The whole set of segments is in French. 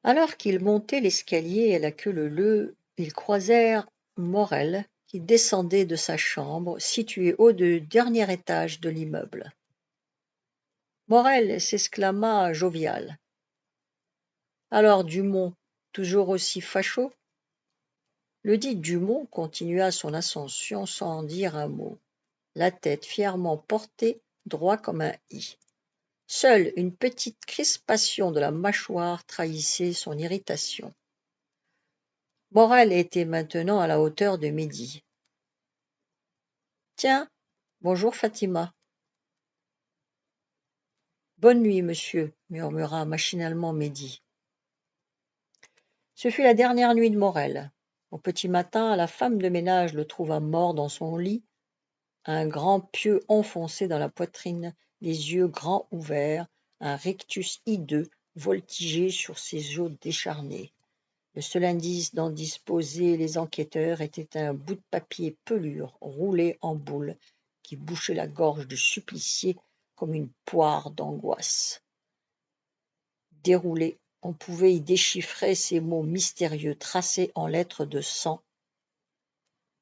Alors qu'ils montaient l'escalier à la queue leu-leu, ils croisèrent Morel qui descendait de sa chambre, située au dernier étage de l'immeuble. Morel s'exclama jovial. Alors Dumont, toujours aussi facho? Ledit Dumont continua son ascension sans dire un mot, la tête fièrement portée droit comme un i. Seule une petite crispation de la mâchoire trahissait son irritation. Morel était maintenant à la hauteur de Mehdi. Tiens, bonjour Fatima. Bonne nuit, monsieur, murmura machinalement Mehdi. Ce fut la dernière nuit de Morel. Au petit matin, la femme de ménage le trouva mort dans son lit, un grand pieu enfoncé dans la poitrine, les yeux grands ouverts, un rictus hideux voltigeait sur ses os décharnés. Le seul indice d'en disposer les enquêteurs était un bout de papier pelure roulé en boule qui bouchait la gorge du supplicié comme une poire d'angoisse. Déroulé, on pouvait y déchiffrer ces mots mystérieux tracés en lettres de sang.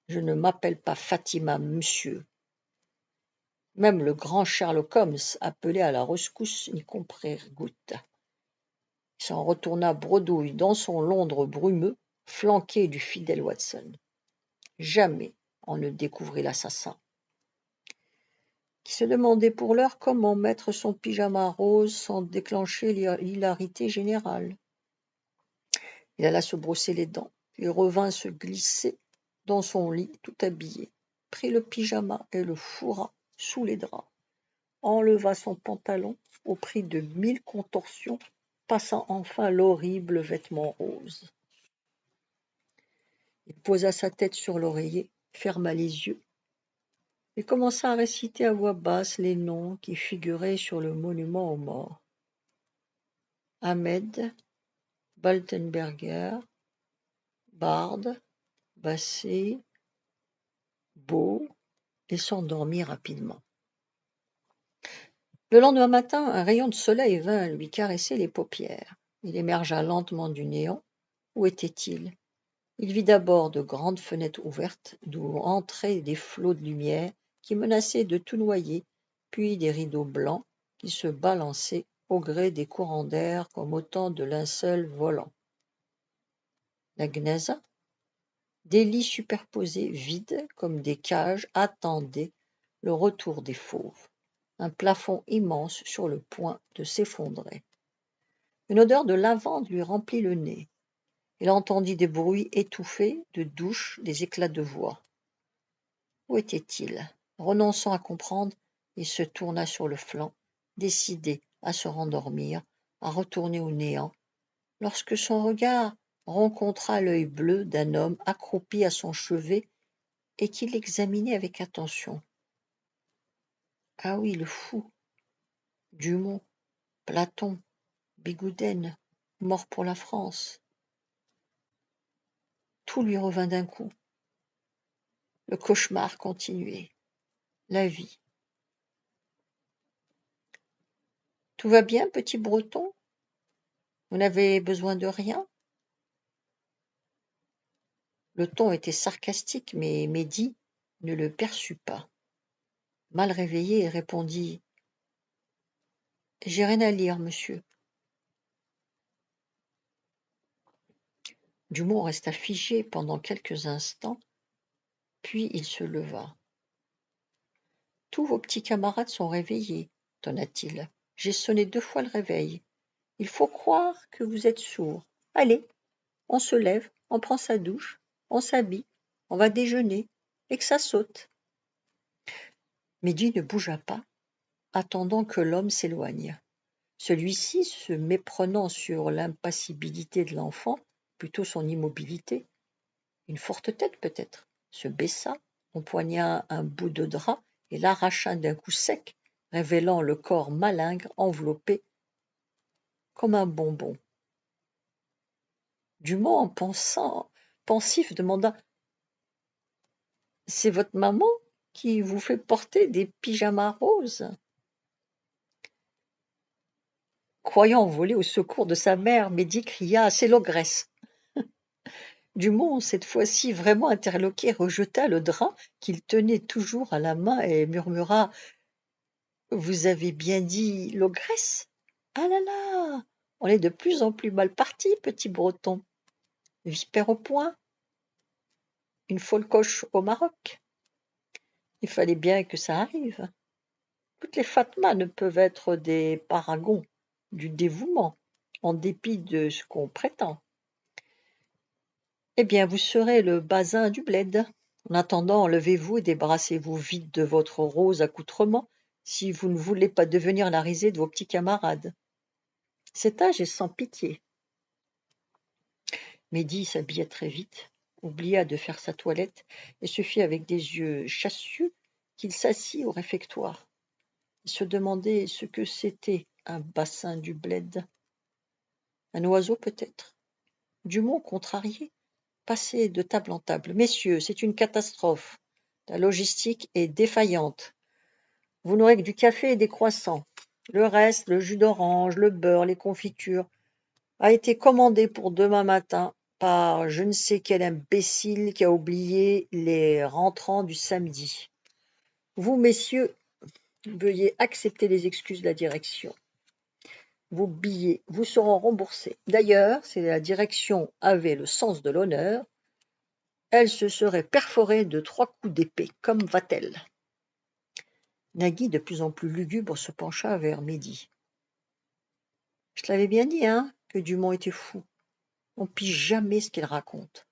Je ne m'appelle pas Fatima, monsieur. Même le grand Sherlock Holmes, appelé à la rescousse, n'y comprit goutte. Il s'en retourna bredouille dans son Londres brumeux, flanqué du fidèle Watson. Jamais on ne découvrit l'assassin, qui se demandait pour l'heure comment mettre son pyjama rose sans déclencher l'hilarité générale. Il alla se brosser les dents, puis revint se glisser dans son lit tout habillé, prit le pyjama et le fourra sous les draps, enleva son pantalon au prix de 1000 contorsions, passant enfin l'horrible vêtement rose. Il posa sa tête sur l'oreiller, ferma les yeux et commença à réciter à voix basse les noms qui figuraient sur le monument aux morts. Ahmed, Baltenberger, Bard, Basset, Beau, et s'endormit rapidement. Le lendemain matin, un rayon de soleil vint lui caresser les paupières. Il émergea lentement du néant. Où était-il? Il vit d'abord de grandes fenêtres ouvertes, d'où entraient des flots de lumière qui menaçaient de tout noyer, puis des rideaux blancs qui se balançaient au gré des courants d'air comme autant de linceuls volants. La gneiss, des lits superposés, vides comme des cages, attendaient le retour des fauves. Un plafond immense sur le point de s'effondrer. Une odeur de lavande lui remplit le nez. Il entendit des bruits étouffés de douche, des éclats de voix. Où était-il? Renonçant à comprendre, il se tourna sur le flanc, décidé à se rendormir, à retourner au néant, lorsque son regard rencontra l'œil bleu d'un homme accroupi à son chevet et qui l'examinait avec attention. Ah oui, le fou! Dumont, Platon, Bigouden, mort pour la France. Tout lui revint d'un coup. Le cauchemar continuait. La vie. Tout va bien, petit Breton? Vous n'avez besoin de rien? Le ton était sarcastique, mais Mehdi ne le perçut pas. Mal réveillé, il répondit: J'ai rien à lire, monsieur. Dumont resta figé pendant quelques instants, puis il se leva. Tous vos petits camarades sont réveillés, tonna-t-il. J'ai sonné 2 fois le réveil. Il faut croire que vous êtes sourds. Allez, on se lève, on prend sa douche, on s'habille, on va déjeuner, et que ça saute. Mehdi ne bougea pas, attendant que l'homme s'éloigne. Celui-ci, se méprenant sur l'impassibilité de l'enfant, plutôt son immobilité, une forte tête peut-être, se baissa, empoigna un bout de drap et l'arracha d'un coup sec, révélant le corps malingre enveloppé comme un bonbon. Dumont, pensif, demanda: C'est votre maman qui vous fait porter des pyjamas roses? Croyant voler au secours de sa mère, Mehdi cria « C'est l'ogresse !» Dumont, cette fois-ci vraiment interloqué, rejeta le drap qu'il tenait toujours à la main et murmura « Vous avez bien dit l'ogresse ? Ah là là, on est de plus en plus mal parti, petit Breton. Vipère au poing, une folle coche au Maroc. Il fallait bien que ça arrive. Toutes les Fatmas ne peuvent être des paragons du dévouement, en dépit de ce qu'on prétend. Eh bien, vous serez le basin du bled. En attendant, levez-vous et débarrassez-vous vite de votre rose accoutrement, si vous ne voulez pas devenir la risée de vos petits camarades. Cet âge est sans pitié. Mehdi s'habilla très vite, oublia de faire sa toilette et se fit avec des yeux chassieux qu'il s'assit au réfectoire. Il se demandait ce que c'était un bassin du bled. Un oiseau peut-être. Dumont, contrarié, passait de table en table. « Messieurs, c'est une catastrophe. La logistique est défaillante. Vous n'aurez que du café et des croissants. Le reste, le jus d'orange, le beurre, les confitures, a été commandé pour demain matin par je ne sais quel imbécile qui a oublié les rentrants du samedi. Vous, messieurs, veuillez accepter les excuses de la direction. Vos billets vous seront remboursés. D'ailleurs, si la direction avait le sens de l'honneur, elle se serait perforée de 3 coups d'épée, comme Vatel. » Nagui, de plus en plus lugubre, se pencha vers Mehdi. « Je te l'avais bien dit, hein, que Dumont était fou. On pige jamais ce qu'il raconte. »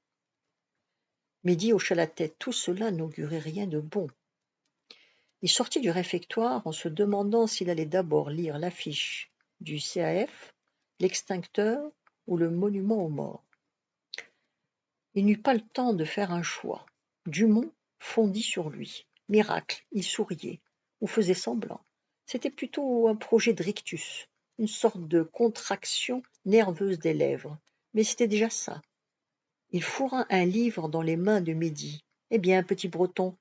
Mehdi hocha la tête. Tout cela n'augurait rien de bon. Il sortit du réfectoire en se demandant s'il allait d'abord lire l'affiche du CAF, l'extincteur ou le monument aux morts. Il n'eut pas le temps de faire un choix. Dumont fondit sur lui. Miracle, il souriait, ou faisait semblant. C'était plutôt un projet de rictus, une sorte de contraction nerveuse des lèvres. Mais c'était déjà ça. Il fourra un livre dans les mains de Mehdi. « Eh bien, petit Breton,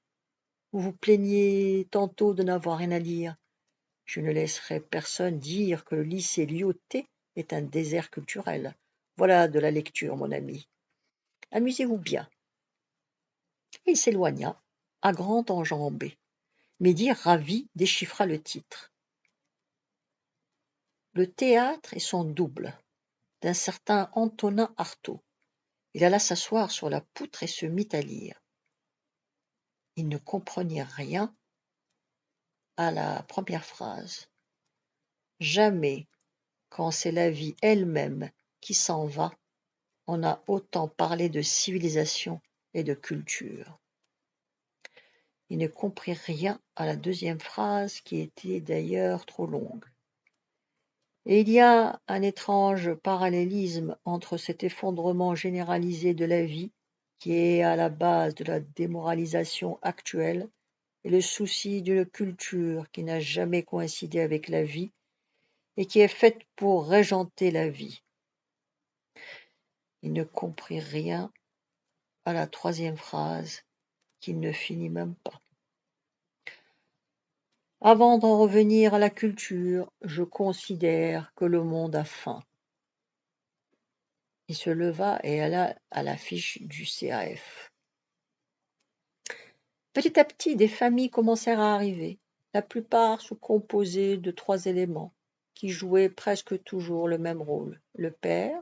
vous vous plaignez tantôt de n'avoir rien à lire. Je ne laisserai personne dire que le lycée Lyautey est un désert culturel. Voilà de la lecture, mon ami. Amusez-vous bien. » Et il s'éloigna, à grande enjambée. Mehdi, ravi, déchiffra le titre. Le théâtre et son double, d'un certain Antonin Artaud. Il alla s'asseoir sur la poutre et se mit à lire. Il ne comprenait rien à la première phrase. Jamais, quand c'est la vie elle-même qui s'en va, on a autant parlé de civilisation et de culture. Il ne comprit rien à la deuxième phrase, qui était d'ailleurs trop longue. Et il y a un étrange parallélisme entre cet effondrement généralisé de la vie, qui est à la base de la démoralisation actuelle, et le souci d'une culture qui n'a jamais coïncidé avec la vie et qui est faite pour régenter la vie. Il ne comprit rien à la troisième phrase, qu'il ne finit même pas. Avant d'en revenir à la culture, je considère que le monde a faim. Il se leva et alla à l'affiche du CAF. Petit à petit, des familles commencèrent à arriver. La plupart se composaient de 3 éléments, qui jouaient presque toujours le même rôle. Le père,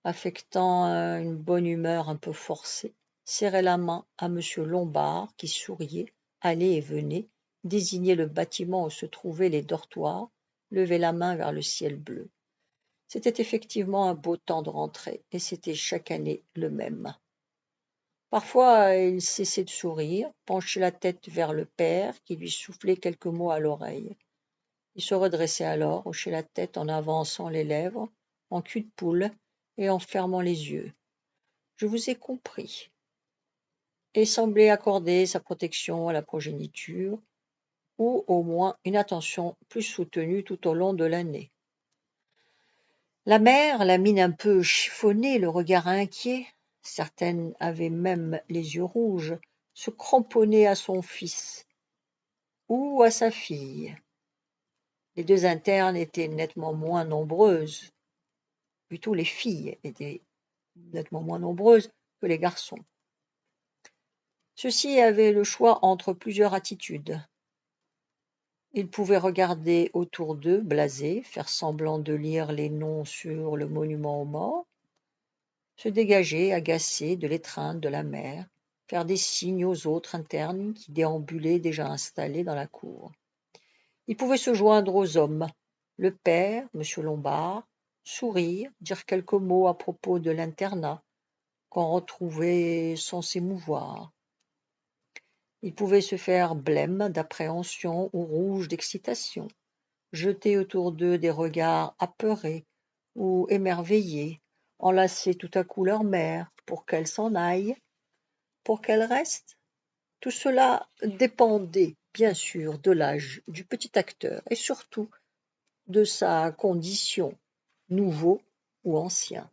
affectant une bonne humeur un peu forcée, serrait la main à monsieur Lombard, qui souriait, allait et venait, désignait le bâtiment où se trouvaient les dortoirs, levait la main vers le ciel bleu. C'était effectivement un beau temps de rentrée, et c'était chaque année le même. Parfois, il cessait de sourire, penchait la tête vers le père, qui lui soufflait quelques mots à l'oreille. Il se redressait alors, hochait la tête en avançant les lèvres, en cul de poule, et en fermant les yeux. « Je vous ai compris. » Et semblait accorder sa protection à la progéniture, ou au moins une attention plus soutenue tout au long de l'année. La mère, la mine un peu chiffonnée, le regard inquiet, certaines avaient même les yeux rouges, se cramponnait à son fils ou à sa fille. Les deux internes étaient nettement moins nombreuses, plutôt les filles étaient nettement moins nombreuses que les garçons. Ceux-ci avaient le choix entre plusieurs attitudes. Ils pouvaient regarder autour d'eux, blasés, faire semblant de lire les noms sur le monument aux morts, se dégager, agacés de l'étreinte de la mère, faire des signes aux autres internes qui déambulaient déjà installés dans la cour. Ils pouvaient se joindre aux hommes, le père, M. Lombard, sourire, dire quelques mots à propos de l'internat, qu'on retrouvait sans s'émouvoir. Ils pouvaient se faire blême d'appréhension ou rouge d'excitation, jeter autour d'eux des regards apeurés ou émerveillés, enlacer tout à coup leur mère pour qu'elle s'en aille, pour qu'elle reste. Tout cela dépendait bien sûr de l'âge du petit acteur et surtout de sa condition, nouveau ou ancien.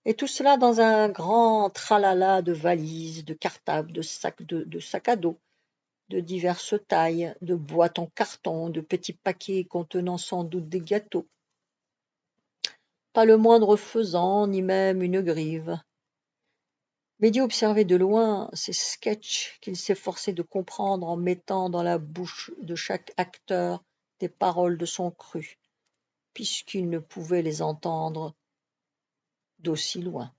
Et tout cela dans un grand tralala de valises, de cartables, de sacs à dos, de diverses tailles, de boîtes en carton, de petits paquets contenant sans doute des gâteaux. Pas le moindre faisan, ni même une grive. Mehdi observait de loin ces sketchs qu'il s'efforçait de comprendre en mettant dans la bouche de chaque acteur des paroles de son cru, puisqu'il ne pouvait les entendre d'aussi loin.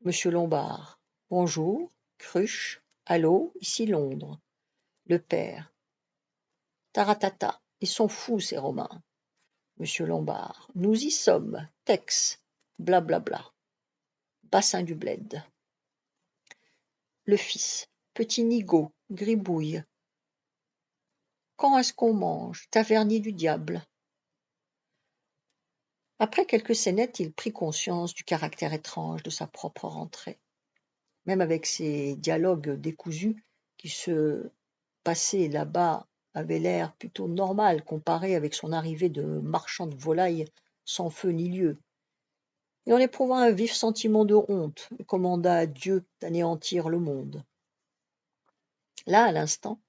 Monsieur Lombard. Bonjour. Cruche. Allô, ici Londres. Le père. Taratata. Ils sont fous, ces Romains. Monsieur Lombard. Nous y sommes. Tex. Blablabla. Bassin du bled. Le fils. Petit nigaud. Gribouille. Quand est-ce qu'on mange? Tavernier du diable. Après quelques scénettes, il prit conscience du caractère étrange de sa propre rentrée. Même avec ses dialogues décousus qui se passaient là-bas avaient l'air plutôt normal comparé avec son arrivée de marchand de volailles sans feu ni lieu. Et en éprouvant un vif sentiment de honte, il commanda à Dieu d'anéantir le monde. Là, à l'instant,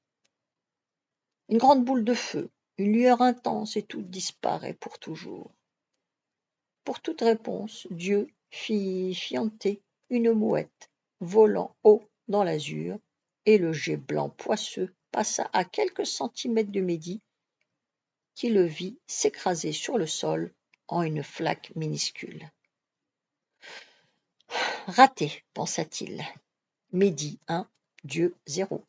une grande boule de feu, une lueur intense et tout disparaît pour toujours. Pour toute réponse, Dieu fit fianter une mouette, volant haut dans l'azur, et le jet blanc poisseux passa à quelques centimètres de Mehdi, qui le vit s'écraser sur le sol en une flaque minuscule. Raté, pensa-t-il. Mehdi 1, Dieu 0.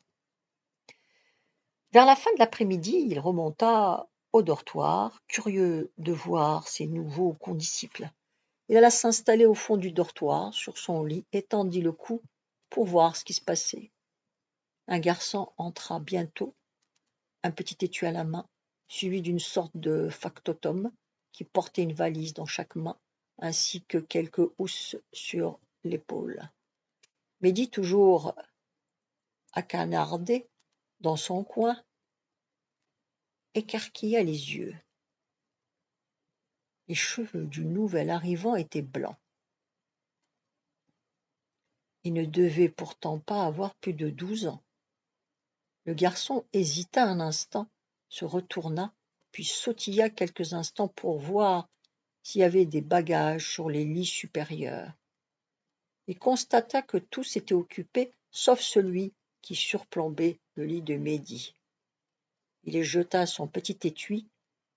Vers la fin de l'après-midi, il remonta au dortoir, curieux de voir ses nouveaux condisciples. Il alla s'installer au fond du dortoir, sur son lit, et tendit le cou pour voir ce qui se passait. Un garçon entra bientôt, un petit étui à la main, suivi d'une sorte de factotum qui portait une valise dans chaque main, ainsi que quelques housses sur l'épaule. Mehdi, toujours acanardé dans son coin, écarquilla les yeux. Les cheveux du nouvel arrivant étaient blancs. Il ne devait pourtant pas avoir plus de 12 ans. Le garçon hésita un instant, se retourna, puis sautilla quelques instants pour voir s'il y avait des bagages sur les lits supérieurs. Il constata que tous étaient occupés, sauf celui qui surplombait le lit de Mehdi. Il y jeta son petit étui,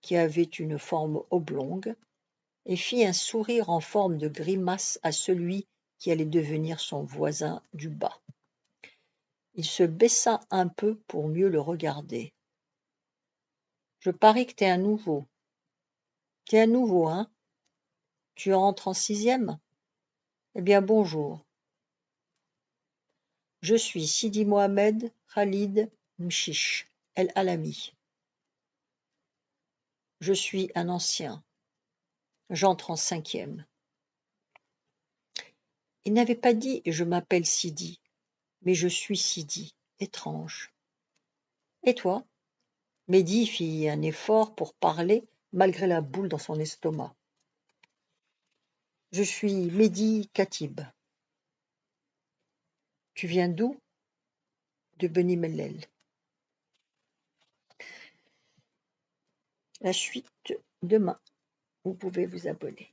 qui avait une forme oblongue, et fit un sourire en forme de grimace à celui qui allait devenir son voisin du bas. Il se baissa un peu pour mieux le regarder. « Je parie que t'es un nouveau. T'es un nouveau, hein? Tu entres en 6e? Eh bien, bonjour. Je suis Sidi Mohamed Khalid Mchiche El Alami. Je suis un ancien. J'entre en 5e. » Il n'avait pas dit « je m'appelle Sidi », mais « je suis Sidi ». Étrange. Et toi? Mehdi fit un effort pour parler malgré la boule dans son estomac. Je suis Mehdi Khatib. Tu viens d'où? De Beni Mellel. La suite demain. Vous pouvez vous abonner.